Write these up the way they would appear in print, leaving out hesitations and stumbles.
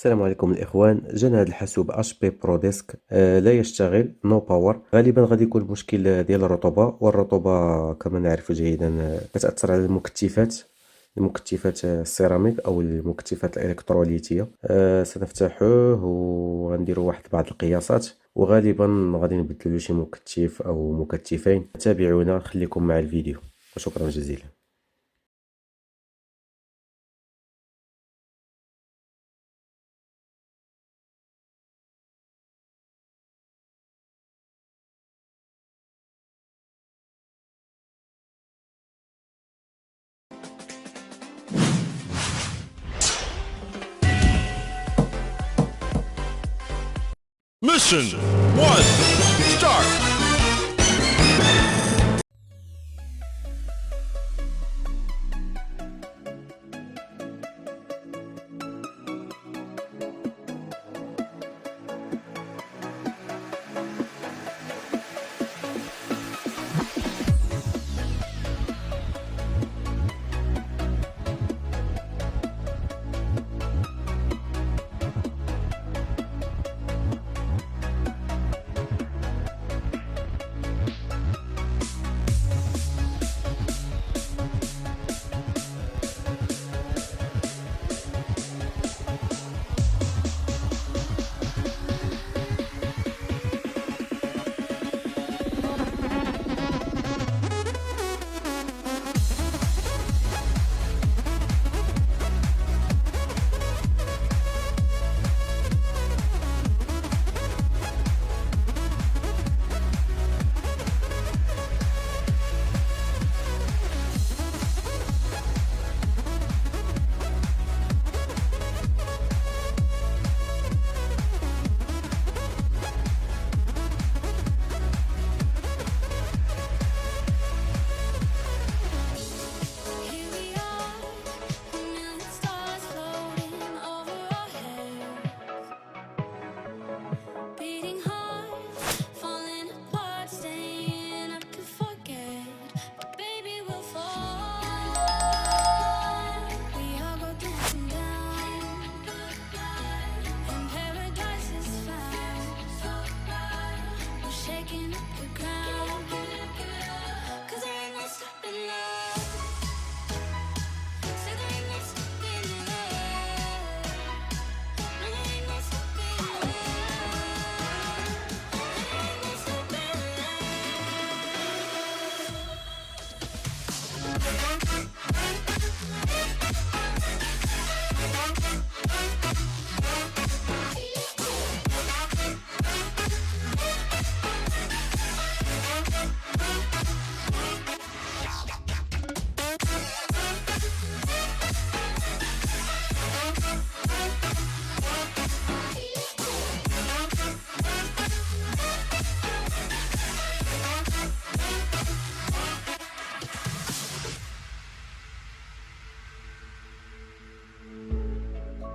السلام عليكم الإخوان. جانا هذا الحاسوب اش بي بروديسك لا يشتغل نو باور. غالبا غادي يكون مشكل ديال الرطوبة، والرطوبة كما نعرف جيدا كتأثر على المكتفات السيراميك أو المكتفات الإلكتروليتية. سنفتحوه وغنديروا بعض القياسات، وغالبا غادي نبدلو شي مكتف أو مكتفين. تابعونا، خليكم مع الفيديو وشكرا جزيلا. Mission 1, start!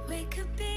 We could be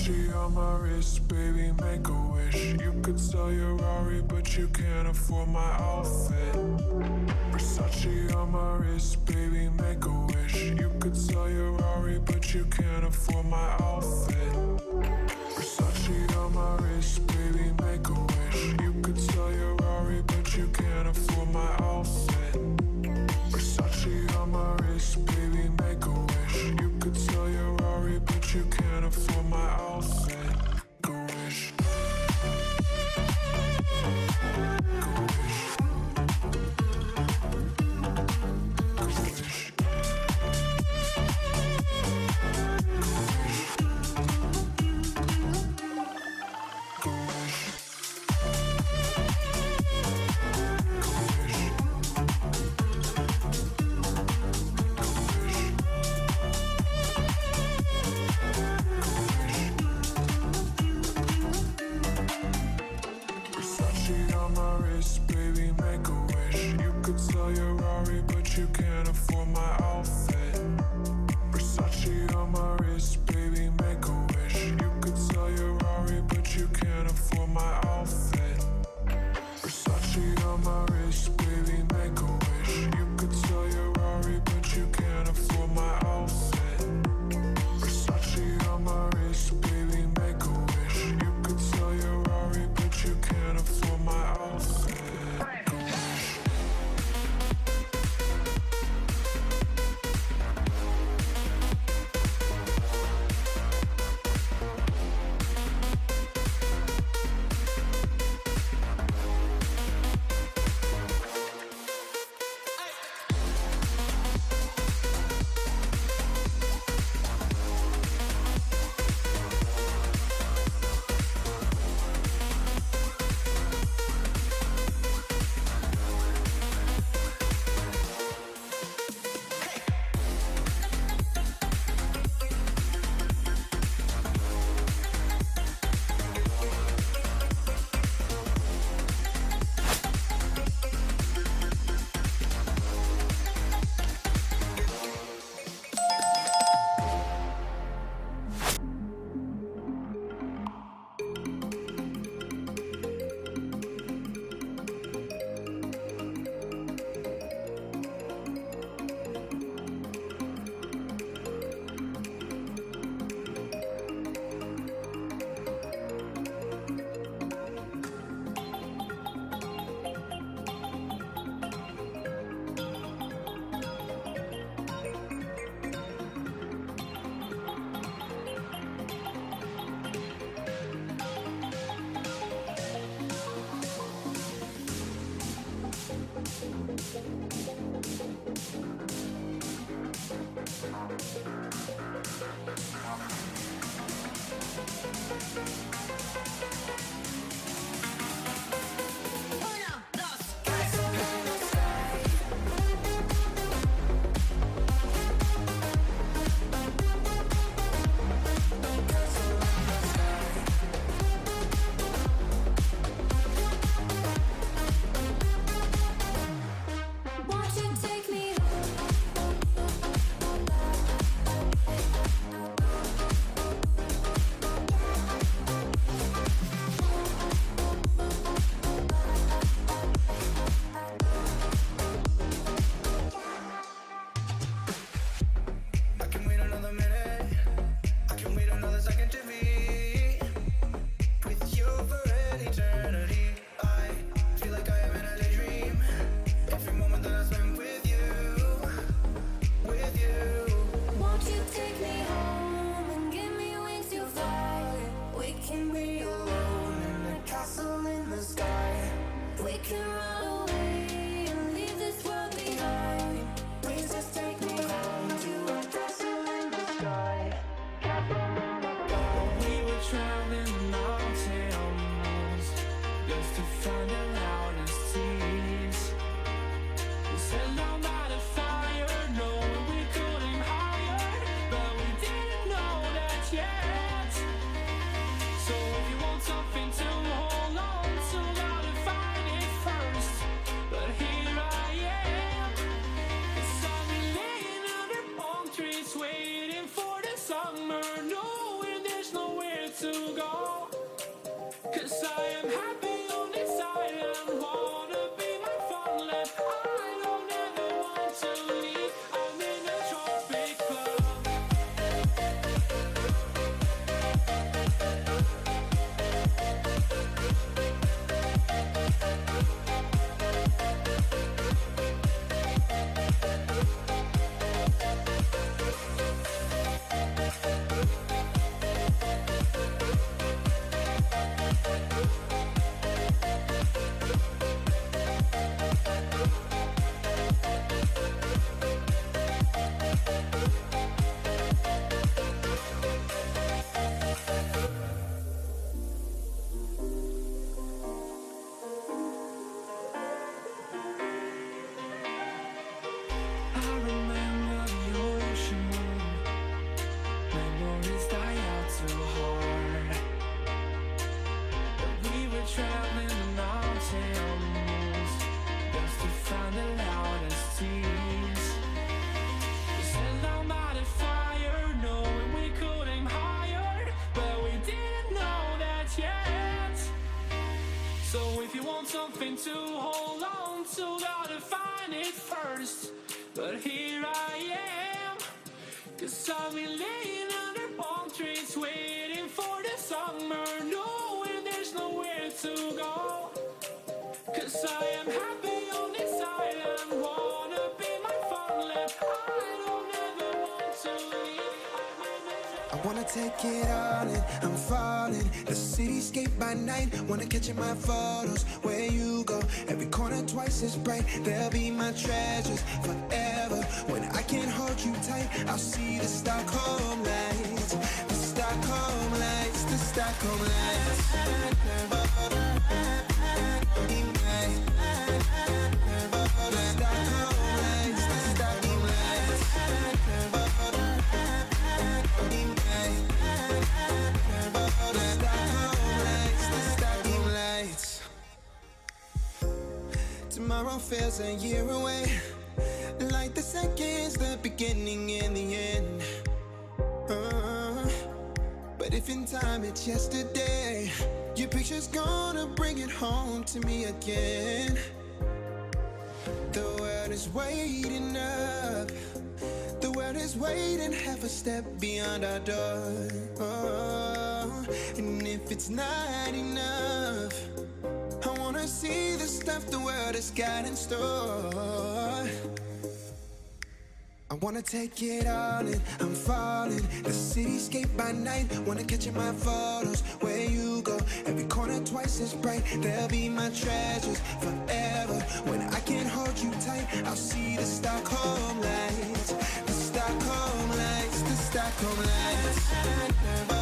Versace on my wrist, baby, make a wish. You could sell your Rari, but you can't afford my outfit. Versace on my wrist, baby, make a wish. You could sell your Rari, but you can't afford my outfit. Versace on my wrist, baby, make a wish. You could sell your Rari, but you can't afford my outfit. Versace on my wrist, baby, make a wish. You could sell your Rari, but you can't afford my outfit. Go wish. Go wish. Go wish. Go wish. to go. 'Cause I am happy on this island. Wanna be my farmland. I don't ever want to leave. I'm in a tropic club. I remember the ocean moon. Memories die out too hard. But we were traveling the mountains just to find the loudest tears. We set our mind at fire, knowing we could aim higher, but we didn't know that yet. So if you want something to hold on to, gotta find it first. But here I am, 'cause I've been laying under palm trees, waiting for the summer, knowing there's nowhere to go. 'Cause I am happy on this island, wanna be my farmland. I don't ever want to leave. I wanna take it all in, I'm falling. The cityscape by night, wanna catch in my photos. Where you go, every corner twice as bright. They'll be my treasures forever. When I can't hold you tight, I'll see the Stockholm lights. The Stockholm lights, the Stockholm lights. The Stockholm lights, the Stockholm lights. Tomorrow feels a year away, like the seconds, the beginning and the end. But if in time it's yesterday, your picture's gonna bring it home to me again. The world is waiting up, the world is waiting half a step beyond our door. And if it's not enough, I wanna see the stuff the world has got in store. I wanna take it all in, I'm falling. The cityscape by night, wanna catch in my photos. Where you go, every corner twice as bright. They'll be my treasures forever. When I can't hold you tight, I'll see the Stockholm lights. The Stockholm lights, the Stockholm lights.